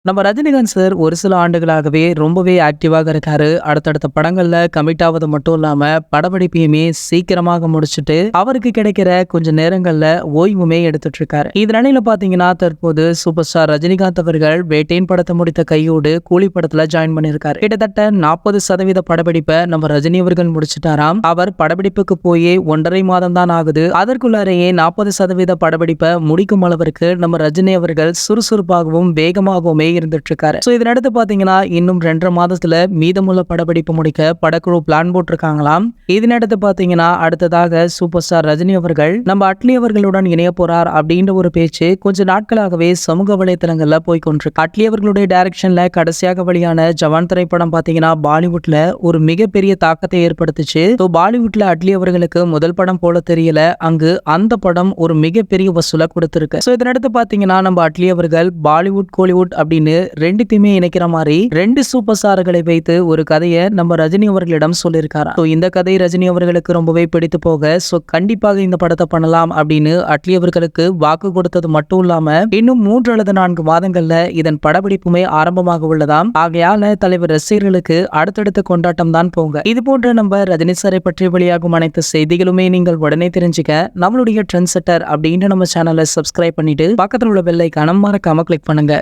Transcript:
நம்ம ரஜினிகாந்த் சார் ஒரு சில ஆண்டுகளாகவே ரொம்பவே ஆக்டிவாக இருக்காரு. அடுத்தடுத்த படங்கள்ல கமிட் ஆவது மட்டும் இல்லாம படப்பிடிப்பையுமே சீக்கிரமாக முடிச்சுட்டு அவருக்கு கிடைக்கிற கொஞ்ச நேரங்கள்ல ஓய்வுமே எடுத்துட்டு இருக்காரு. இதனால பாத்தீங்கன்னா தற்போது சூப்பர் ஸ்டார் ரஜினிகாந்த் அவர்கள் வேட்டையின் படத்தை முடித்த கையோடு கூலி படத்துல ஜாயின் பண்ணியிருக்காரு. கிட்டத்தட்ட 40% படப்பிடிப்பை நம்ம ரஜினி அவர்கள் முடிச்சிட்டாராம். அவர் படப்பிடிப்புக்கு போய் 1.5 மாதம் தான் ஆகுது. அதற்குள்ளாரையே 40% படப்பிடிப்பை முடிக்கும் அளவிற்கு நம்ம ரஜினி அவர்கள் சுறுசுறுப்பாகவும் வேகமாகவுமே இருந்துட்டு இருக்காரு. இதனடுத்து பாத்தீங்கன்னா இன்னும் 2.5 மாதத்துல மீதமுள்ள படப்பிடிப்பு முடிக்க படக்குழு பிளான் போட்டிருக்காங்களாம். இதனடுத்து பாத்தீங்கன்னா அடுத்ததாக சூப்பர் ஸ்டார் ரஜினி அவர்கள் நம்ம அட்லி அவர்களுடன் இணைய போறார் அப்படின்ற ஒரு பேச்சு கொஞ்ச நாட்களாகவே சமூக வலைதளங்கள்ல போய்கொண்டிருக்கு. அட்லி அவர்களுடைய டைரக்ஷன்ல கடைசியாக வெளியான ஜவான் திரைப்படம் பாத்தீங்கன்னா பாலிவுட்ல ஒரு மிகப்பெரிய தாக்கத்தை ஏற்படுத்துச்சு. பாலிவுட்ல அட்லி அவர்களுக்கு முதல் படம் போல தெரியல, அங்கு அந்த படம் ஒரு மிகப்பெரிய வசூலை கொடுத்திருக்கு. இதனடுத்து பாத்தீங்கன்னா நம்ம அட்லி அவர்கள் பாலிவுட் கோலிவுட் அப்படின்னு ரெண்டுத்தையுமே இணைக்கிற மாதிரி 2 சூப்பர் ஸ்டார்களை வைத்து ஒரு கதையை நம்ம ரஜினி அவர்களிடம் சொல்லியிருக்காரு. இந்த கதை ரஜினி அவர்களுக்கு ரொம்பவே பிடித்து போக கண்டிப்பாக இந்த படத்தை பண்ணலாம் அப்படின்னு அட்லி அவர்களுக்கு வாக்கு கொடுத்தது மட்டும் இல்லாம இன்னும் 3 அல்லது 4 மாதங்கள்ல இதன் படப்பிடிப்புமே ஆரம்பமாக உள்ளதாம். ஆகையால தலைவர் ரசிகர்களுக்கு அடுத்தடுத்த கொண்டாட்டம் தான் போங்க. இது போன்ற நம்ம ரஜினி சாரை பற்றி வெளியாகும் அனைத்து செய்திகளுமே நீங்கள் உடனே தெரிஞ்சுக்க நம்மளுடைய ட்ரெண்ட் செட்டர் அப்படின்ற நம்ம சேனலை சப்ஸ்கிரைப் பண்ணிட்டு பக்கத்தில் உள்ள பெல் ஐகானை மறக்காம கிளிக் பண்ணுங்க.